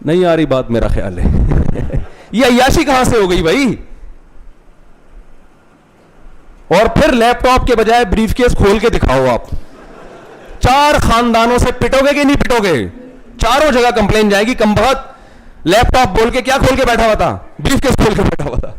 نہیں آ رہی بات میرا خیال ہے. یہ عیاشی کہاں سے ہو گئی بھائی. اور پھر لیپ ٹاپ کے بجائے بریف کیس کھول کے دکھاؤ آپ, 4 خاندانوں سے پٹو گے کہ نہیں پٹو گے, چاروں جگہ کمپلین جائے گی. کم بہت لیپ ٹاپ بول کے کیا کھول کے بیٹھا ہوا تھا, بریف کیس کھول کے بیٹھا ہوا تھا.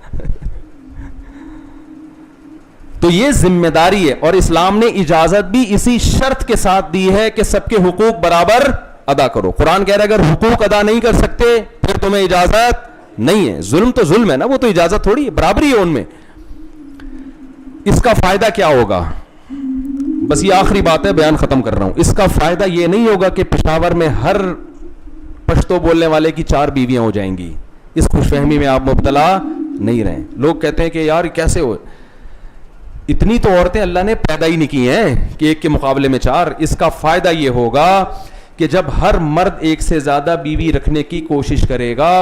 تو یہ ذمہ داری ہے, اور اسلام نے اجازت بھی اسی شرط کے ساتھ دی ہے کہ سب کے حقوق برابر ادا کرو. قرآن کہہ رہا ہے اگر حقوق ادا نہیں کر سکتے پھر تمہیں اجازت نہیں ہے. ظلم تو ظلم ہے نا, وہ تو اجازت تھوڑی ہے, برابری ہے ان میں. اس کا فائدہ کیا ہوگا, بس یہ آخری بات ہے, بیان ختم کر رہا ہوں. اس کا فائدہ یہ نہیں ہوگا کہ پشاور میں ہر پشتو بولنے والے کی 4 بیویاں ہو جائیں گی. اس خوش فہمی میں آپ مبتلا نہیں رہیں. لوگ کہتے ہیں کہ یار کیسے ہو, اتنی تو عورتیں اللہ نے پیدا ہی نہیں کی ہیں کہ ایک کے مقابلے میں 4. اس کا فائدہ یہ ہوگا کہ جب ہر مرد ایک سے زیادہ بیوی رکھنے کی کوشش کرے گا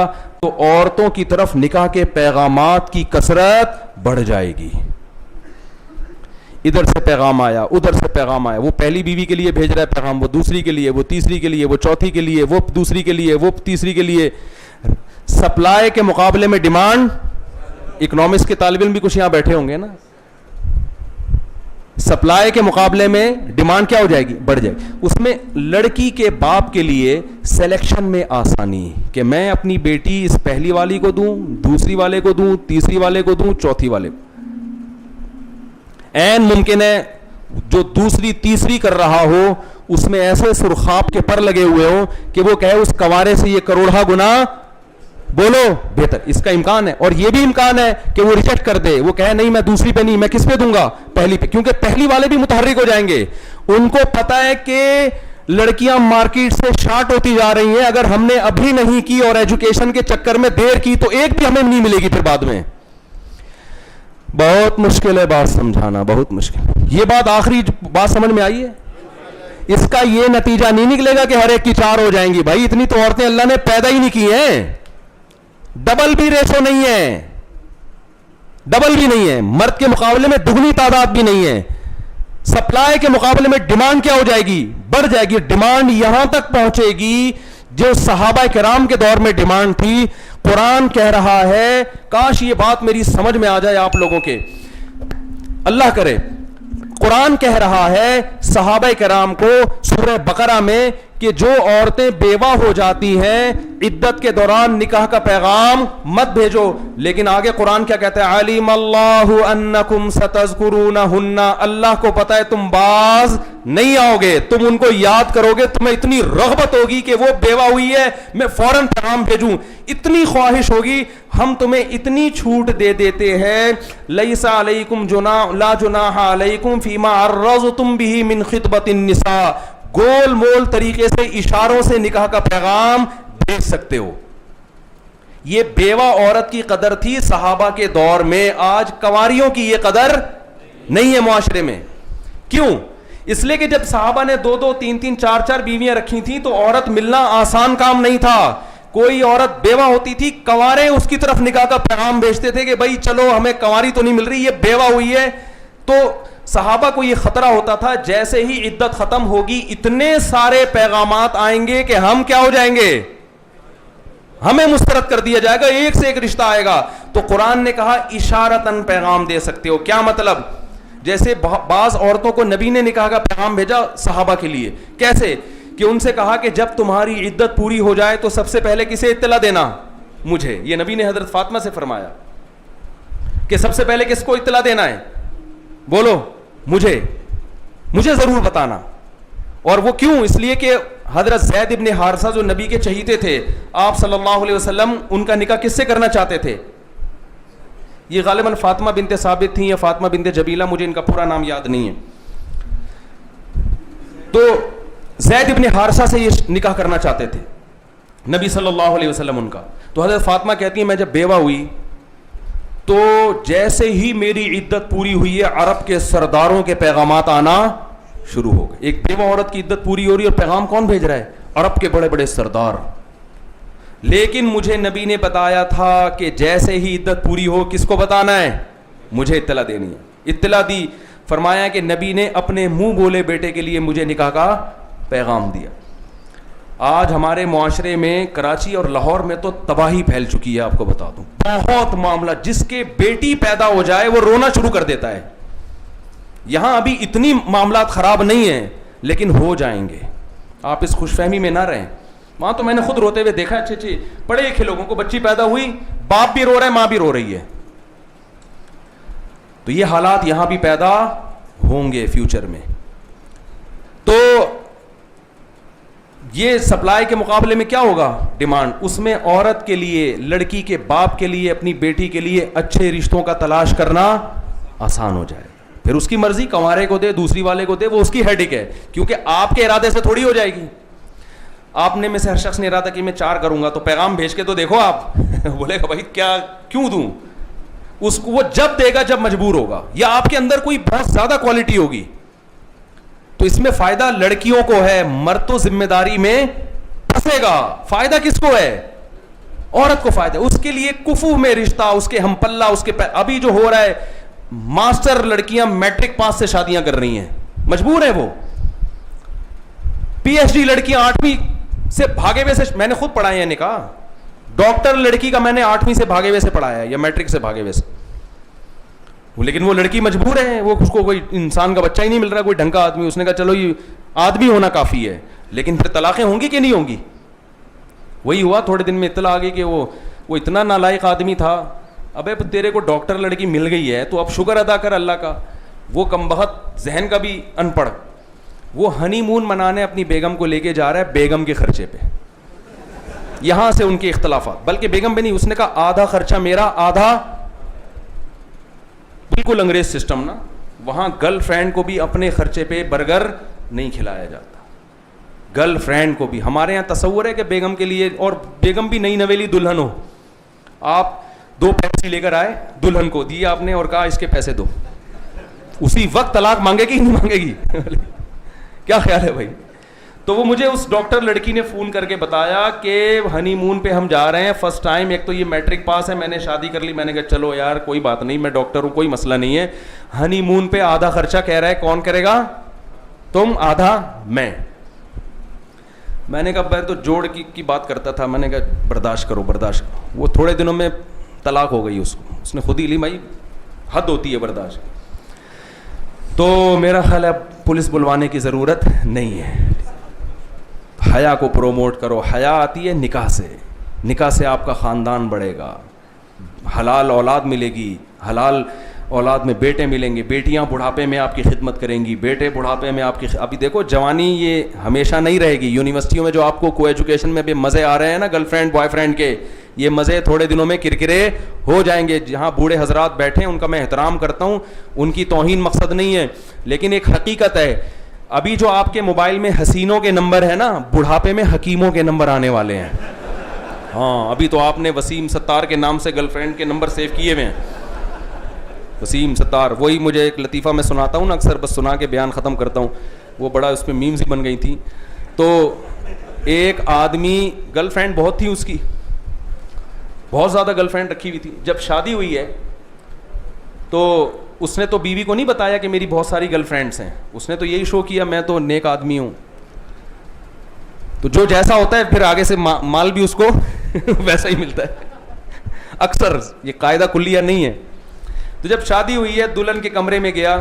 تو عورتوں کی طرف نکاح کے پیغامات کی کثرت بڑھ جائے گی. ادھر سے پیغام آیا, ادھر سے پیغام آیا, وہ پہلی بیوی کے لیے بھیج رہا ہے پیغام, وہ دوسری کے لیے, وہ تیسری کے لیے, وہ چوتھی کے لیے, وہ دوسری کے لیے, وہ تیسری کے لیے. سپلائی کے مقابلے میں ڈیمانڈ. اکنامکس کے طالب علم بھی کچھ یہاں بیٹھے ہوں گے نا. سپلائی کے مقابلے میں ڈیمانڈ کیا ہو جائے گی, بڑھ جائے گی. اس میں لڑکی کے باپ کے لیے سلیکشن میں آسانی کہ میں اپنی بیٹی اس پہلی والی کو دوں, دوسری والے کو دوں, تیسری والے کو دوں, چوتھی والے کو. این ممکن ہے جو دوسری تیسری کر رہا ہو اس میں ایسے سرخاب کے پر لگے ہوئے ہوں کہ وہ کہے اس کوارے سے یہ کروڑہ گنا بولو بہتر. اس کا امکان ہے. اور یہ بھی امکان ہے کہ وہ ریجیکٹ کر دے, وہ کہے نہیں میں دوسری پہ نہیں, میں کس پہ دوں گا, پہلی پہ. کیونکہ پہلی والے بھی متحرک ہو جائیں گے. ان کو پتا ہے کہ لڑکیاں مارکیٹ سے شارٹ ہوتی جا رہی ہیں, اگر ہم نے ابھی نہیں کی اور ایجوکیشن کے چکر میں دیر کی تو ایک بھی ہمیں نہیں ملے گی پھر بعد میں. بہت مشکل ہے بات سمجھانا, بہت مشکل. یہ بات آخری بات سمجھ میں آئی ہے. اس کا یہ نتیجہ نہیں نکلے گا کہ ہر ایک کی 4 ہو جائیں گی. بھائی اتنی تو عورتیں اللہ نے پیدا ہی نہیں کی ہیں. ڈبل بھی ریشو نہیں ہے, ڈبل بھی نہیں ہے. مرد کے مقابلے میں دگنی تعداد بھی نہیں ہے. سپلائی کے مقابلے میں ڈیمانڈ کیا ہو جائے گی, بڑھ جائے گی. ڈیمانڈ یہاں تک پہنچے گی جو صحابہ کرام کے دور میں ڈیمانڈ تھی. قرآن کہہ رہا ہے, کاش یہ بات میری سمجھ میں آ جائے آپ لوگوں کے, اللہ کرے. قرآن کہہ رہا ہے صحابہ کرام کو سورہ بقرہ میں کہ جو عورتیں بیوہ ہو جاتی ہیں عدت کے دوران نکاح کا پیغام مت بھیجو. لیکن آگے قرآن کیا کہتا ہے, علیم اللہ انکم ستذکرونہن, اللہ کو پتا ہے تم باز نہیں آؤ گے, تم ان کو یاد کرو گے, تمہیں اتنی رغبت ہوگی کہ وہ بیوہ ہوئی ہے میں فوراً پیغام بھیجوں, اتنی خواہش ہوگی. ہم تمہیں اتنی چھوٹ دے دیتے ہیں, لیس علیکم جناح لا جناح علیکم فیما عرضتم به من خطبۃ النساء, گول مول طریقے سے اشاروں سے نکاح کا پیغام بھیج سکتے ہو. یہ بیوہ عورت کی قدر تھی صحابہ کے دور میں, آج کنواریوں کی یہ قدر نہیں ہے معاشرے میں. کیوں؟ اس لیے کہ جب صحابہ نے 2-2, 3-3, 4-4 بیویاں رکھی تھیں تو عورت ملنا آسان کام نہیں تھا. کوئی عورت بیوہ ہوتی تھی, کنوارے اس کی طرف نکاح کا پیغام بھیجتے تھے کہ بھائی چلو ہمیں کنواری تو نہیں مل رہی, یہ بیوہ ہوئی ہے. تو صحابہ کو یہ خطرہ ہوتا تھا جیسے ہی عدت ختم ہوگی اتنے سارے پیغامات آئیں گے کہ ہم کیا ہو جائیں گے, ہمیں مسترد کر دیا جائے گا, ایک سے ایک رشتہ آئے گا. تو قرآن نے کہا اشارتاً پیغام دے سکتے ہو. کیا مطلب؟ جیسے بعض عورتوں کو نبی نے نکاح کا پیغام بھیجا صحابہ کے لیے, کیسے کہ ان سے کہا کہ جب تمہاری عدت پوری ہو جائے تو سب سے پہلے کسے اطلاع دینا, مجھے. یہ نبی نے حضرت فاطمہ سے فرمایا کہ سب سے پہلے کس کو اطلاع دینا ہے, بولو مجھے ضرور بتانا. اور وہ کیوں؟ اس لیے کہ حضرت زید ابن حارثہ جو نبی کے چہیتے تھے, آپ صلی اللہ علیہ وسلم ان کا نکاح کس سے کرنا چاہتے تھے؟ یہ غالباً فاطمہ بنت ثابت تھیں یا فاطمہ بنت جبیلہ, مجھے ان کا پورا نام یاد نہیں ہے. تو زید ابن حارثہ سے یہ نکاح کرنا چاہتے تھے نبی صلی اللہ علیہ وسلم ان کا. تو حضرت فاطمہ کہتی ہیں میں جب بیوہ ہوئی تو جیسے ہی میری عدت پوری ہوئی ہے عرب کے سرداروں کے پیغامات آنا شروع ہو گئے. ایک بیوہ عورت کی عدت پوری ہو رہی ہے اور پیغام کون بھیج رہا ہے؟ عرب کے بڑے بڑے سردار. لیکن مجھے نبی نے بتایا تھا کہ جیسے ہی عدت پوری ہو کس کو بتانا ہے, مجھے اطلاع دینی ہے. اطلاع دی. فرمایا کہ نبی نے اپنے منہ بولے بیٹے کے لیے مجھے نکاح کا پیغام دیا. آج ہمارے معاشرے میں کراچی اور لاہور میں تو تباہی پھیل چکی ہے, آپ کو بتا دوں. بہت معاملہ, جس کے بیٹی پیدا ہو جائے وہ رونا شروع کر دیتا ہے. یہاں ابھی اتنی معاملات خراب نہیں ہیں لیکن ہو جائیں گے, آپ اس خوش فہمی میں نہ رہیں. وہاں تو میں نے خود روتے ہوئے دیکھا اچھے پڑھے لکھے لوگوں کو, بچی پیدا ہوئی, باپ بھی رو رہا ہے, ماں بھی رو رہی ہے. تو یہ حالات یہاں بھی پیدا ہوں گے فیوچر میں. تو یہ سپلائی کے مقابلے میں کیا ہوگا, ڈیمانڈ. اس میں عورت کے لیے, لڑکی کے باپ کے لیے, اپنی بیٹی کے لیے اچھے رشتوں کا تلاش کرنا آسان ہو جائے. پھر اس کی مرضی, کنوارے کو دے, دوسری والے کو دے, وہ اس کی ہیڈک ہے, کیونکہ آپ کے ارادے سے تھوڑی ہو جائے گی. آپ نے میں سے ہر شخص نے ارادہ کہ میں 4 کروں گا, تو پیغام بھیج کے تو دیکھو آپ. بولے گا بھائی کیا کیوں دوں, اس کو وہ جب دے گا جب مجبور ہوگا, یا آپ کے اندر کوئی بہت زیادہ کوالٹی ہوگی. تو اس میں فائدہ لڑکیوں کو ہے, مرد تو ذمہ داری میں پھنسے گا. فائدہ کس کو ہے؟ عورت کو فائدہ. اس کے لیے کفو میں رشتہ, اس کے ہم پلہ, اس کے ابھی جو ہو رہا ہے, ماسٹر لڑکیاں میٹرک پاس سے شادیاں کر رہی ہیں, مجبور ہیں وہ. پی ایچ ڈی لڑکیاں 8ویں سے بھاگے ہوئے سے, میں نے خود پڑھایا ہے نکاح. ڈاکٹر لڑکی کا میں نے 8ویں سے بھاگے ہوئے سے پڑھایا ہے, یا میٹرک سے بھاگے ہوئے سے. لیکن وہ لڑکی مجبور ہے, وہ اس کو کوئی انسان کا بچہ ہی نہیں مل رہا, کوئی ڈھنگ کا آدمی. اس نے کہا چلو یہ آدمی ہونا کافی ہے. لیکن پھر طلاقیں ہوں گی کہ نہیں ہوں گی؟ وہی ہوا, تھوڑے دن میں اطلاع آ گئی کہ وہ اتنا نالائق آدمی تھا. ابے تیرے کو ڈاکٹر لڑکی مل گئی ہے تو اب شکر ادا کر اللہ کا. وہ کمبخت ذہن کا بھی ان پڑھ, وہ ہنی مون منانے اپنی بیگم کو لے کے جا رہا ہے بیگم کے خرچے پہ. یہاں سے ان کے اختلافات, بلکہ بیگم بھی نہیں, اس نے کہا آدھا خرچہ میرا آدھا. بالکل انگریز سسٹم نا, وہاں گرل فرینڈ کو بھی اپنے خرچے پہ برگر نہیں کھلایا جاتا. گرل فرینڈ کو بھی. ہمارے یہاں تصور ہے کہ بیگم کے لیے, اور بیگم بھی نئی نویلی دلہن ہو, آپ 2 پیسے لے کر آئے, دلہن کو دیے آپ نے اور کہا اس کے پیسے دو, اسی وقت طلاق مانگے گی نہیں مانگے گی؟ کیا خیال ہے بھائی؟ تو وہ مجھے اس ڈاکٹر لڑکی نے فون کر کے بتایا کہ ہنی مون پہ ہم جا رہے ہیں, فرسٹ ٹائم, ایک تو یہ میٹرک پاس ہے, میں نے شادی کر لی. میں نے کہا چلو یار کوئی بات نہیں, میں ڈاکٹر ہوں, کوئی مسئلہ نہیں ہے. ہنی مون پہ آدھا خرچہ کہہ رہا ہے, کون کرے گا؟ تم آدھا, میں. میں نے کہا میں تو جوڑ کی بات کرتا تھا, میں نے کہا برداشت کرو برداشت کرو. وہ تھوڑے دنوں میں طلاق ہو گئی اس کو, اس نے خود ہی لی. بھائی حد ہوتی ہے برداشت. تو میرا خیال ہے پولیس بلوانے کی ضرورت نہیں ہے. حیا کو پروموٹ کرو. حیا آتی ہے نکاح سے, نکاح سے آپ کا خاندان بڑھے گا, حلال اولاد ملے گی, حلال اولاد میں بیٹے ملیں گے, بیٹیاں بڑھاپے میں آپ کی خدمت کریں گی, بیٹے بڑھاپے میں آپ کی. ابھی دیکھو جوانی یہ ہمیشہ نہیں رہے گی. یونیورسٹیوں میں جو آپ کو ایجوکیشن میں بھی مزے آ رہے ہیں نا گرل فرینڈ بوائے فرینڈ کے, یہ مزے تھوڑے دنوں میں کرکرے ہو جائیں گے. جہاں بوڑھے حضرات بیٹھے ہیں ان کا میں احترام کرتا ہوں, ان کی توہین مقصد نہیں ہے, لیکن ایک حقیقت ہے. ابھی جو آپ کے موبائل میں حسینوں کے نمبر ہے نا, بڑھاپے میں حکیموں کے نمبر آنے والے ہیں. ہاں ابھی تو آپ نے وسیم ستار کے نام سے گرل فرینڈ کے نمبر سیو کیے ہوئے ہیں. وسیم ستار, وہی مجھے ایک لطیفہ میں سناتا ہوں نا اکثر, بس سنا کے بیان ختم کرتا ہوں. وہ بڑا اس پہ میمز ہی بن گئی تھیں. تو ایک آدمی, گرل فرینڈ بہت تھی اس کی, بہت زیادہ گرل فرینڈ رکھی ہوئی تھی. جب شادی ہوئی ہے تو اس نے تو بیوی کو نہیں بتایا کہ میری بہت ساری گرل فرینڈس ہیں, اس نے تو یہی شو کیا میں تو نیک آدمی ہوں. تو جو جیسا ہوتا ہے پھر آگے سے مال بھی اس کو ویسا ہی ملتا ہے اکثر, یہ قاعدہ کلیہ نہیں ہے. تو جب شادی ہوئی ہے, دلہن کے کمرے میں گیا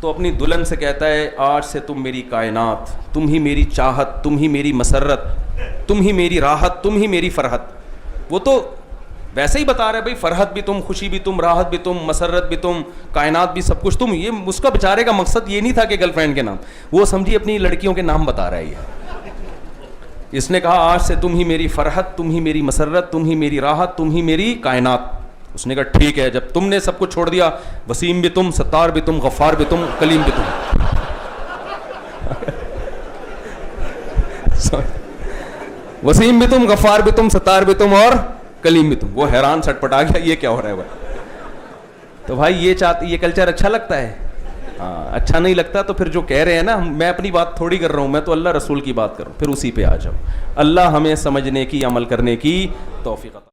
تو اپنی دلہن سے کہتا ہے آج سے تم میری کائنات, تم ہی میری چاہت, تم ہی میری مسرت, تم ہی میری راحت, تم ہی میری فرحت. وہ تو ویسے ہی بتا رہے بھائی, فرحت بھی تم, خوشی بھی تم, راحت بھی تم, مسرت بھی تم, کائنات بھی, سب کچھ تم. یہ اس کا بیچارے کا مقصد یہ نہیں تھا کہ گرل فرینڈ کے نام, وہ سمجھی اپنی لڑکیوں کے نام بتا رہا ہے یہ. اس نے کہا آج سے تم ہی میری فرحت, تم ہی میری مسرت, تم ہی میری راحت, تم ہی میری کائنات. اس نے کہا ٹھیک ہے, جب تم نے سب کچھ چھوڑ دیا, وسیم بھی تم, ستار بھی تم, غفار بھی تم, کلیم بھی تم. وسیم بھی تم, غفار بھی تم, ستار بھی تم اور کلیم بھی تم. وہ حیران سٹ پٹا گیا, یہ کیا ہو رہا ہے بھائی. تو بھائی یہ کلچر اچھا لگتا ہے؟ ہاں اچھا نہیں لگتا تو پھر جو کہہ رہے ہیں نا, میں اپنی بات تھوڑی کر رہا ہوں, میں تو اللہ رسول کی بات کر رہا ہوں, پھر اسی پہ آ جاؤ. اللہ ہمیں سمجھنے کی, عمل کرنے کی توفیق عطا